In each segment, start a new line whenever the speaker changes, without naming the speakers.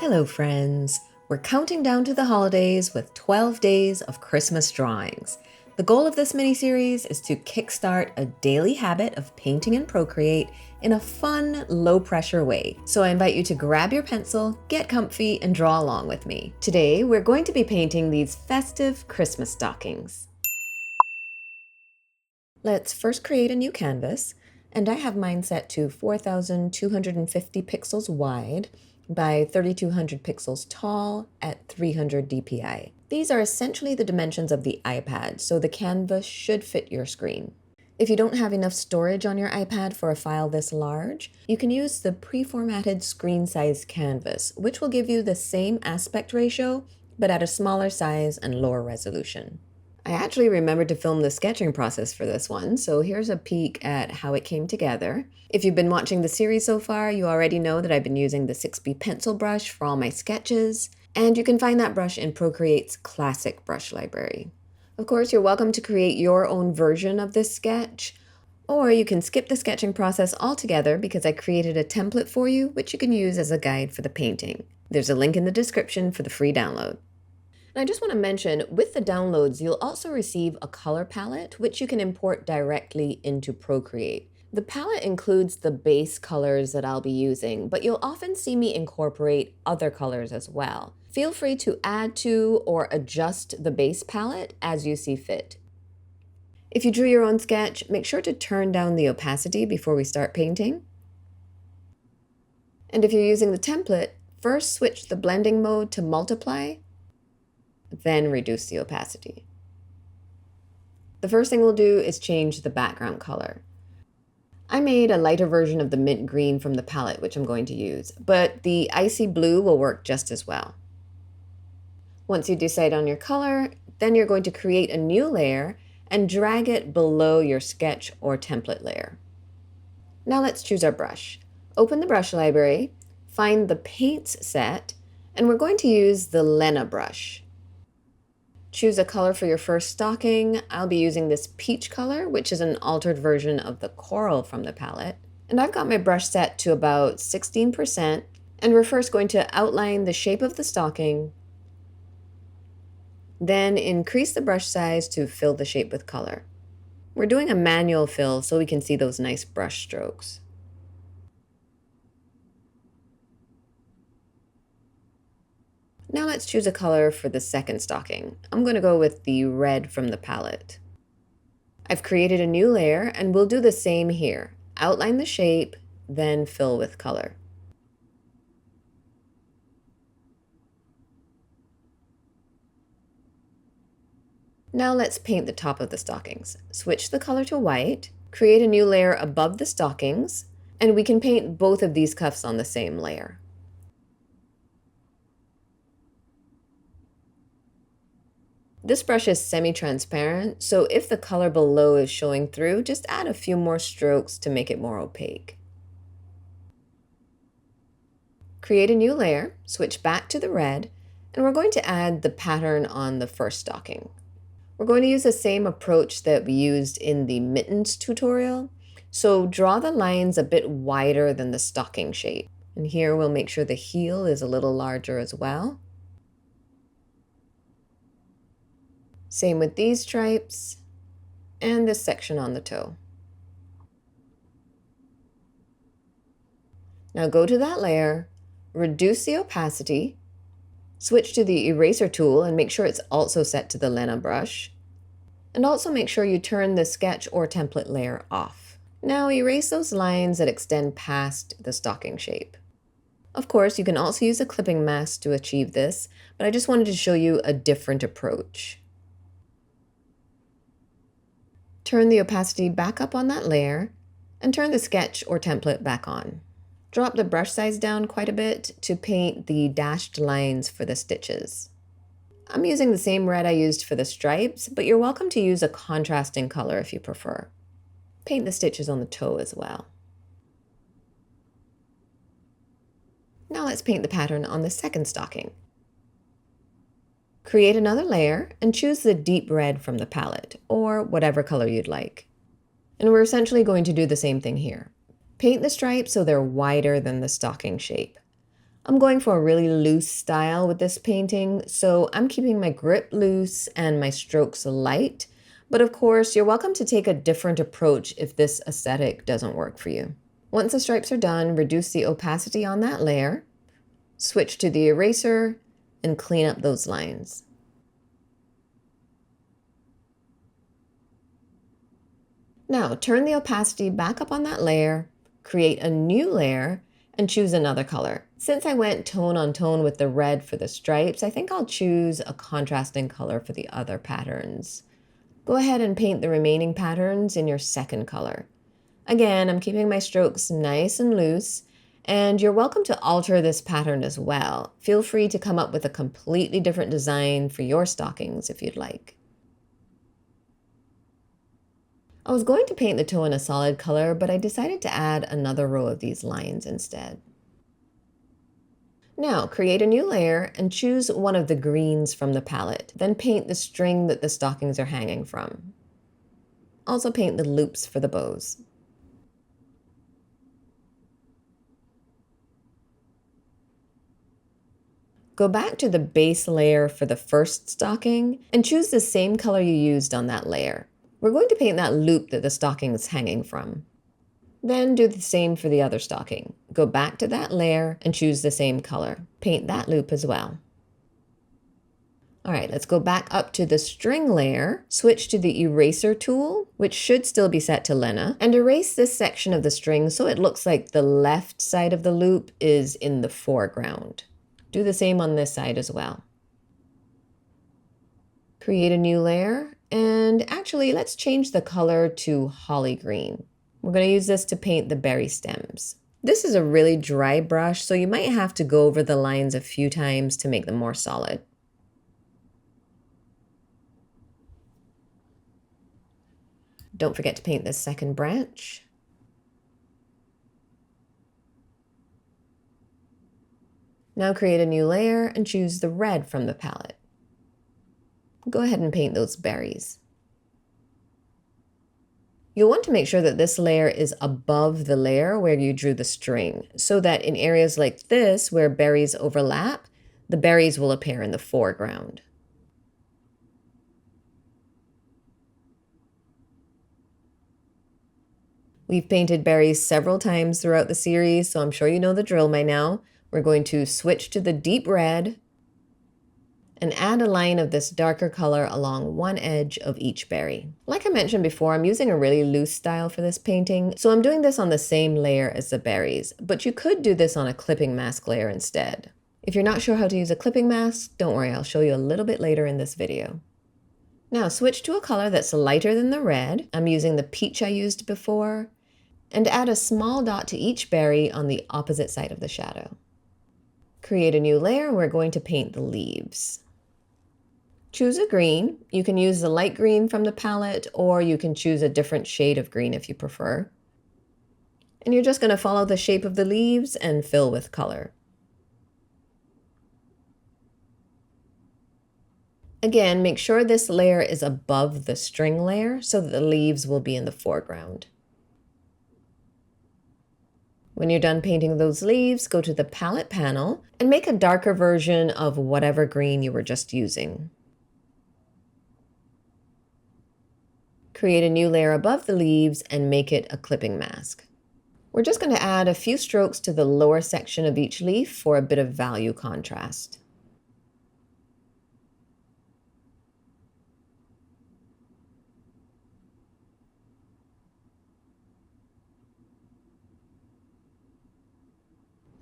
Hello friends! We're counting down to the holidays with 12 days of Christmas drawings. The goal of this mini-series is to kickstart a daily habit of painting in Procreate in a fun, low-pressure way. So I invite you to grab your pencil, get comfy, and draw along with me. Today, we're going to be painting these festive Christmas stockings. Let's first create a new canvas, and I have mine set to 4,250 pixels wide by 3,200 pixels tall at 300 dpi. These are essentially the dimensions of the iPad, so the canvas should fit your screen. If you don't have enough storage on your iPad for a file this large, you can use the pre-formatted screen size canvas, which will give you the same aspect ratio, but at a smaller size and lower resolution. I actually remembered to film the sketching process for this one, so here's a peek at how it came together. If you've been watching the series so far, you already know that I've been using the 6B pencil brush for all my sketches, and you can find that brush in Procreate's classic brush library. Of course, you're welcome to create your own version of this sketch, or you can skip the sketching process altogether because I created a template for you, which you can use as a guide for the painting. There's a link in the description for the free download. And I just want to mention, with the downloads, you'll also receive a color palette, which you can import directly into Procreate. The palette includes the base colors that I'll be using, but you'll often see me incorporate other colors as well. Feel free to add to or adjust the base palette as you see fit. If you drew your own sketch, make sure to turn down the opacity before we start painting. And if you're using the template, first switch the blending mode to multiply, then reduce the opacity. The first thing we'll do is change the background color. I made a lighter version of the mint green from the palette, which I'm going to use, but the icy blue will work just as well. Once you decide on your color, then you're going to create a new layer and drag it below your sketch or template layer. Now let's choose our brush. Open the brush library, find the paints set, and we're going to use the Lena brush. Choose a color for your first stocking. I'll be using this peach color, which is an altered version of the coral from the palette. And I've got my brush set to about 16%, and we're first going to outline the shape of the stocking, then increase the brush size to fill the shape with color. We're doing a manual fill so we can see those nice brush strokes. Now let's choose a color for the second stocking. I'm going to go with the red from the palette. I've created a new layer and we'll do the same here. Outline the shape, then fill with color. Now let's paint the top of the stockings. Switch the color to white, create a new layer above the stockings, and we can paint both of these cuffs on the same layer. This brush is semi-transparent, so if the color below is showing through, just add a few more strokes to make it more opaque. Create a new layer, switch back to the red, and we're going to add the pattern on the first stocking. We're going to use the same approach that we used in the mittens tutorial, so draw the lines a bit wider than the stocking shape. And here we'll make sure the heel is a little larger as well. Same with these stripes and this section on the toe. Now go to that layer, reduce the opacity, switch to the eraser tool and make sure it's also set to the Lena brush. And also make sure you turn the sketch or template layer off. Now erase those lines that extend past the stocking shape. Of course, you can also use a clipping mask to achieve this, but I just wanted to show you a different approach. Turn the opacity back up on that layer and turn the sketch or template back on. Drop the brush size down quite a bit to paint the dashed lines for the stitches. I'm using the same red I used for the stripes, but you're welcome to use a contrasting color if you prefer. Paint the stitches on the toe as well. Now let's paint the pattern on the second stocking. Create another layer and choose the deep red from the palette, or whatever color you'd like. And we're essentially going to do the same thing here. Paint the stripes so they're wider than the stocking shape. I'm going for a really loose style with this painting, so I'm keeping my grip loose and my strokes light. But of course, you're welcome to take a different approach if this aesthetic doesn't work for you. Once the stripes are done, reduce the opacity on that layer, switch to the eraser, and clean up those lines. Now, turn the opacity back up on that layer, create a new layer, and choose another color. Since I went tone on tone with the red for the stripes, I think I'll choose a contrasting color for the other patterns. Go ahead and paint the remaining patterns in your second color. Again, I'm keeping my strokes nice and loose, and you're welcome to alter this pattern as well. Feel free to come up with a completely different design for your stockings if you'd like. I was going to paint the toe in a solid color, but I decided to add another row of these lines instead. Now, create a new layer and choose one of the greens from the palette. Then paint the string that the stockings are hanging from. Also paint the loops for the bows. Go back to the base layer for the first stocking and choose the same color you used on that layer. We're going to paint that loop that the stocking is hanging from. Then do the same for the other stocking. Go back to that layer and choose the same color. Paint that loop as well. All right, let's go back up to the string layer, switch to the eraser tool, which should still be set to Lena, and erase this section of the string so it looks like the left side of the loop is in the foreground. Do the same on this side as well. Create a new layer, and actually let's change the color to holly green. We're going to use this to paint the berry stems. This is a really dry brush, so you might have to go over the lines a few times to make them more solid. Don't forget to paint this second branch. Now create a new layer and choose the red from the palette. Go ahead and paint those berries. You'll want to make sure that this layer is above the layer where you drew the string, so that in areas like this where berries overlap, the berries will appear in the foreground. We've painted berries several times throughout the series, so I'm sure you know the drill by now. We're going to switch to the deep red and add a line of this darker color along one edge of each berry. Like I mentioned before, I'm using a really loose style for this painting, so I'm doing this on the same layer as the berries, but you could do this on a clipping mask layer instead. If you're not sure how to use a clipping mask, don't worry, I'll show you a little bit later in this video. Now switch to a color that's lighter than the red. I'm using the peach I used before, and add a small dot to each berry on the opposite side of the shadow. Create a new layer and we're going to paint the leaves. Choose a green. You can use the light green from the palette, or you can choose a different shade of green if you prefer. And you're just going to follow the shape of the leaves and fill with color. Again, make sure this layer is above the string layer so that the leaves will be in the foreground. When you're done painting those leaves, go to the palette panel and make a darker version of whatever green you were just using. Create a new layer above the leaves and make it a clipping mask. We're just going to add a few strokes to the lower section of each leaf for a bit of value contrast.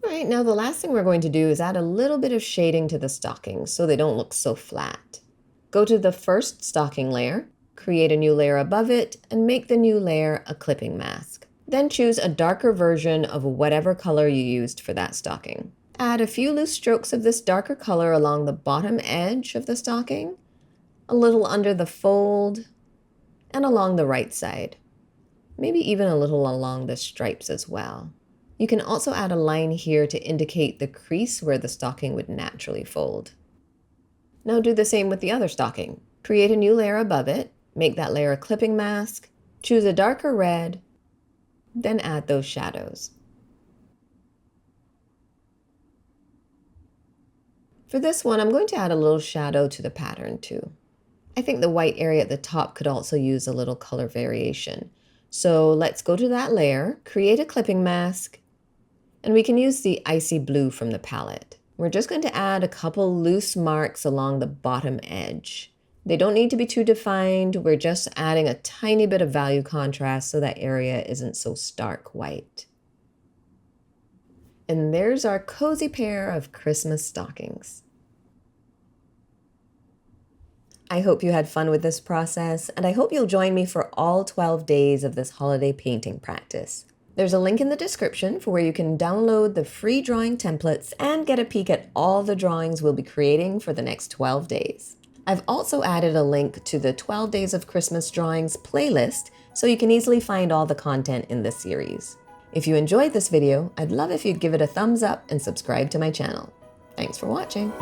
All right, now the last thing we're going to do is add a little bit of shading to the stockings so they don't look so flat. Go to the first stocking layer, create a new layer above it, and make the new layer a clipping mask. Then choose a darker version of whatever color you used for that stocking. Add a few loose strokes of this darker color along the bottom edge of the stocking, a little under the fold, and along the right side. Maybe even a little along the stripes as well. You can also add a line here to indicate the crease where the stocking would naturally fold. Now do the same with the other stocking. Create a new layer above it, make that layer a clipping mask, choose a darker red, then add those shadows. For this one, I'm going to add a little shadow to the pattern too. I think the white area at the top could also use a little color variation. So let's go to that layer, create a clipping mask, and we can use the icy blue from the palette. We're just going to add a couple loose marks along the bottom edge. They don't need to be too defined. We're just adding a tiny bit of value contrast so that area isn't so stark white. And there's our cozy pair of Christmas stockings. I hope you had fun with this process, and I hope you'll join me for all 12 days of this holiday painting practice. There's a link in the description for where you can download the free drawing templates and get a peek at all the drawings we'll be creating for the next 12 days. I've also added a link to the 12 Days of Christmas Drawings playlist so you can easily find all the content in this series. If you enjoyed this video, I'd love if you'd give it a thumbs up and subscribe to my channel. Thanks for watching.